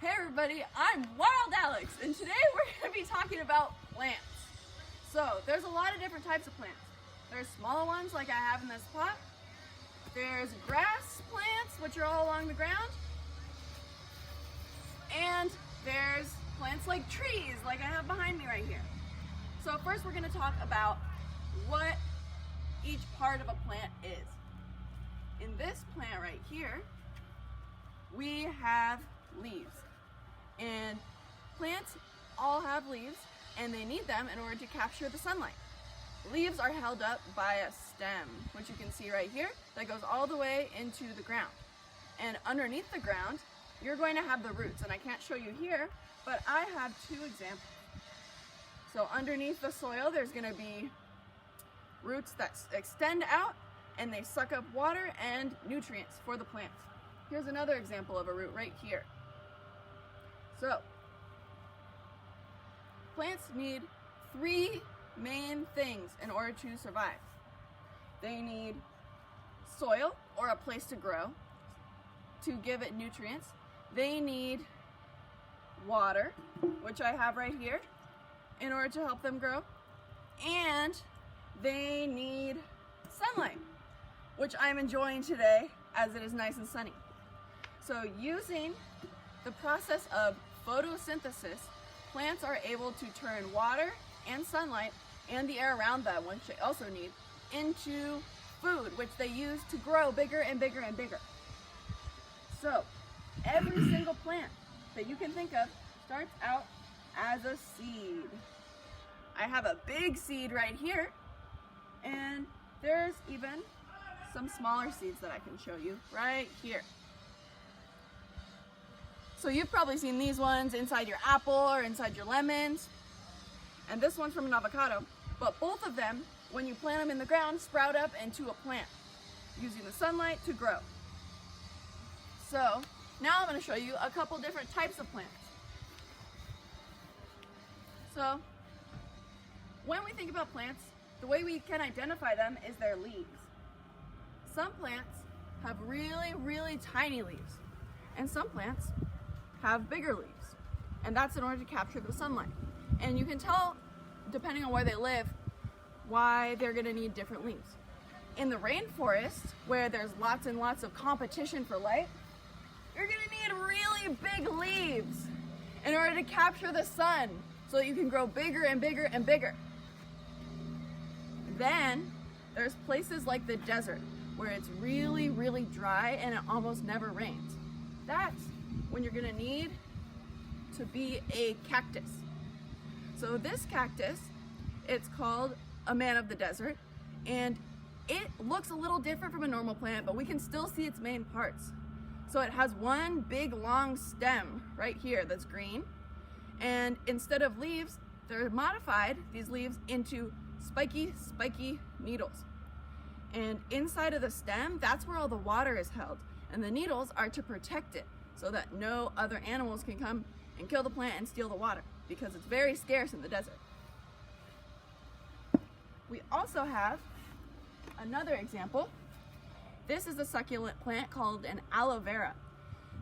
Hey everybody, I'm Wild Alex, and today we're going to be talking about plants. So, there's a lot of different types of plants. There's smaller ones like I have in this pot. There's grass plants, which are all along the ground. And there's plants like trees, like I have behind me right here. So first we're going to talk about what each part of a plant is. In this plant right here, we have leaves. And plants all have leaves, and they need them in order to capture the sunlight. Leaves are held up by a stem, which you can see right here, that goes all the way into the ground. And underneath the ground, you're going to have the roots, and I can't show you here, but I have two examples. So underneath the soil, there's going to be roots that extend out, and they suck up water and nutrients for the plants. Here's another example of a root right here. So, plants need three main things in order to survive. They need soil, or a place to grow, to give it nutrients. They need water, which I have right here, in order to help them grow. And they need sunlight, which I'm enjoying today as it is nice and sunny. So using the process of photosynthesis, plants are able to turn water and sunlight and the air around them, which they also need, into food, which they use to grow bigger and bigger and bigger. So every single plant that you can think of starts out as a seed. I have a big seed right here, and there's even some smaller seeds that I can show you right here. So you've probably seen these ones inside your apple or inside your lemons. And this one's from an avocado. But both of them, when you plant them in the ground, sprout up into a plant using the sunlight to grow. So now I'm going to show you a couple different types of plants. So when we think about plants, the way we can identify them is their leaves. Some plants have really, really tiny leaves, and some plants have bigger leaves, and that's in order to capture the sunlight. And you can tell, depending on where they live, why they're going to need different leaves. In the rainforest, where there's lots and lots of competition for light, you're going to need really big leaves in order to capture the sun so that you can grow bigger and bigger and bigger. Then there's places like the desert where it's really, really dry and it almost never rains. That's when you're going to need to be a cactus. So this cactus, it's called a man of the desert, and it looks a little different from a normal plant, but we can still see its main parts. So it has one big long stem right here that's green, and instead of leaves, they're modified, these leaves, into spiky needles. And inside of the stem, that's where all the water is held, and the needles are to protect it so that no other animals can come and kill the plant and steal the water, because it's very scarce in the desert. We also have another example. This is a succulent plant called an aloe vera.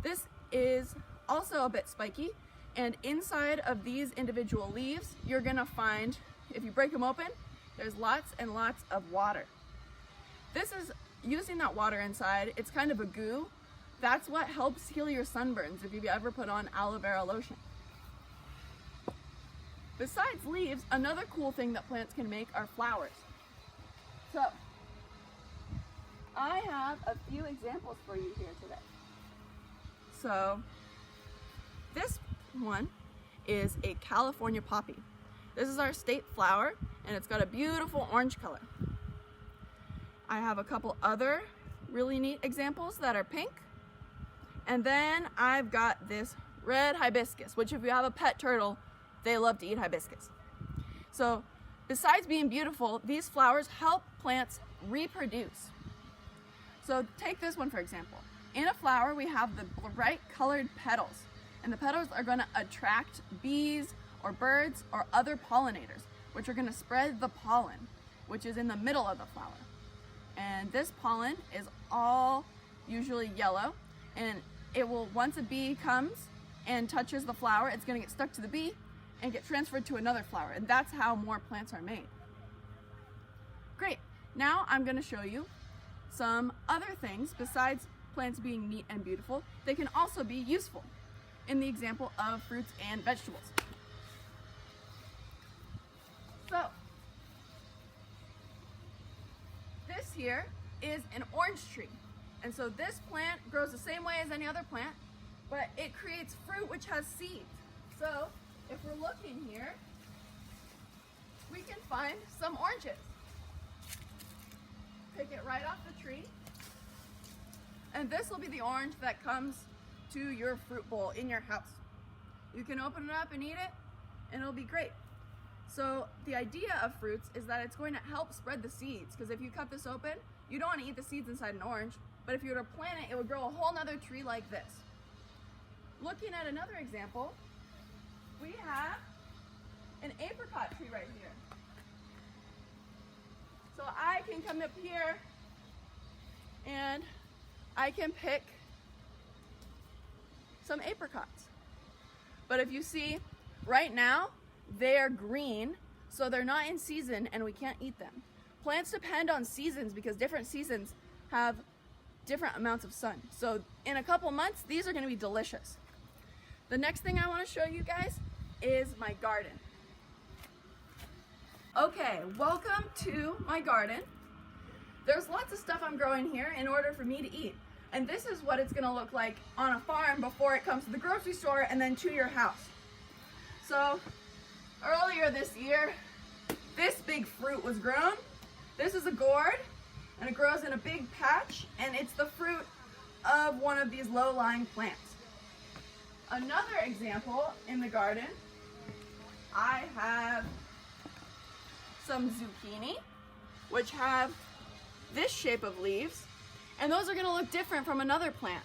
This is also a bit spiky, and inside of these individual leaves, you're gonna find, if you break them open, there's lots and lots of water. This is using that water inside. It's kind of a goo. That's what helps heal your sunburns if you've ever put on aloe vera lotion. Besides leaves, another cool thing that plants can make are flowers. So, I have a few examples for you here today. So, this one is a California poppy. This is our state flower, and it's got a beautiful orange color. I have a couple other really neat examples that are pink. And then I've got this red hibiscus, which if you have a pet turtle, they love to eat hibiscus. So besides being beautiful, these flowers help plants reproduce. So take this one for example. In a flower, we have the bright colored petals, and the petals are going to attract bees or birds or other pollinators, which are going to spread the pollen, which is in the middle of the flower. And this pollen is all usually yellow, and it will, once a bee comes, and touches the flower, it's going to get stuck to the bee and get transferred to another flower. And that's how more plants are made. Great. Now I'm going to show you some other things besides plants being neat and beautiful. They can also be useful in the example of fruits and vegetables. So, this here is an orange tree. And so this plant grows the same way as any other plant, but it creates fruit which has seeds. So, if we're looking here, we can find some oranges. Pick it right off the tree. And this will be the orange that comes to your fruit bowl in your house. You can open it up and eat it, and it'll be great. So the idea of fruits is that it's going to help spread the seeds, because if you cut this open, you don't want to eat the seeds inside an orange, but if you were to plant it, it would grow a whole nother tree like this. Looking at another example, we have an apricot tree right here. So I can come up here and I can pick some apricots. But if you see, right now, they're green, so they're not in season and we can't eat them. Plants depend on seasons because different seasons have different amounts of sun. So in a couple months, these are gonna be delicious. The next thing I wanna show you guys is my garden. Okay, welcome to my garden. There's lots of stuff I'm growing here in order for me to eat. And this is what it's gonna look like on a farm before it comes to the grocery store and then to your house. So, earlier this year, this big fruit was grown. This is a gourd, and it grows in a big patch, and it's the fruit of one of these low-lying plants. Another example in the garden, I have some zucchini, which have this shape of leaves, and those are gonna look different from another plant.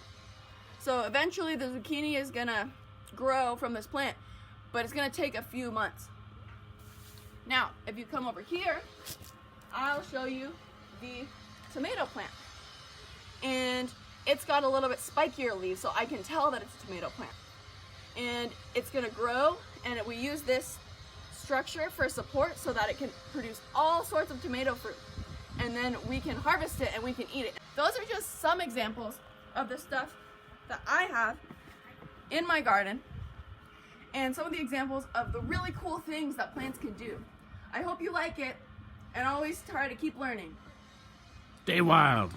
So eventually the zucchini is gonna grow from this plant, but it's gonna take a few months. Now, if you come over here, I'll show you the tomato plant. And it's got a little bit spikier leaves, so I can tell that it's a tomato plant. And it's gonna grow, and we use this structure for support so that it can produce all sorts of tomato fruit. And then we can harvest it and we can eat it. Those are just some examples of the stuff that I have in my garden and some of the examples of the really cool things that plants can do. I hope you like it, and always try to keep learning. Stay wild.